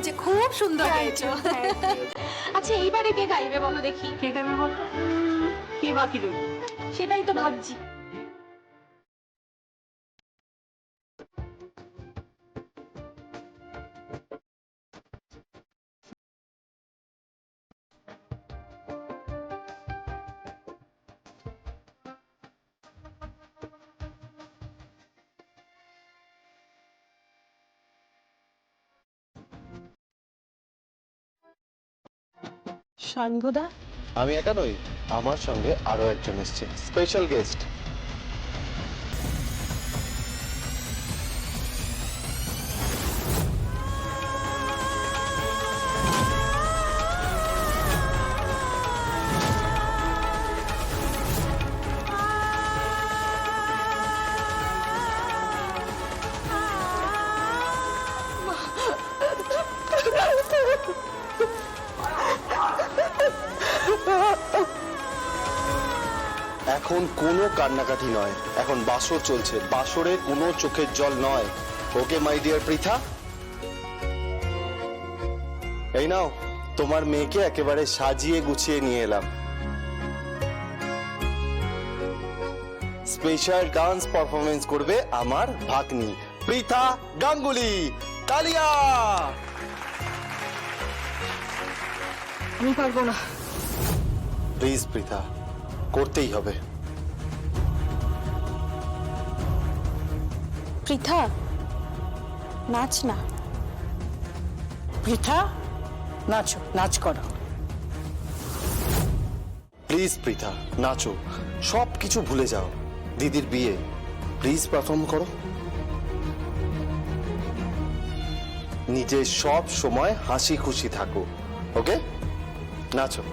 হয়েছে, খুব সুন্দর গেয়েছো। আচ্ছা এইবারে কে গাইবে বলো দেখি? কে গাইবে বলতো? কে বাকি রইল? সেটাই তো ভাবছি। সানভোদা, আমি একা নই, আমার সঙ্গে আরো একজন এসেছে, স্পেশাল গেস্ট। এখন কোনো কান্নাকাটি নয়, এখন বাসর চলছে, বাসরে কোনো চোখের জল নয়। ওকে মাই ডিয়ার পৃথা, এই নাও তোমার মেয়েকে একেবারে সাজিয়ে গুছিয়ে নিয়ে এলাম। স্পেশাল ডান্স পারফরমেন্স করবে আমার ভাগ্নি পৃথা গাঙ্গুলি। তালিয়া! আমি পারবো না। প্লিজ পৃথা, করতেই হবে। পৃথা, নাচ না। পৃথা, নাচো, নাচ করো। প্লিজ পৃথা, নাচো, সব কিছু ভুলে যাও। দিদির বিয়ে, প্লিজ পারফর্ম করো। নিজে সব সময় হাসি খুশি থাকো, ওকে? নাচো।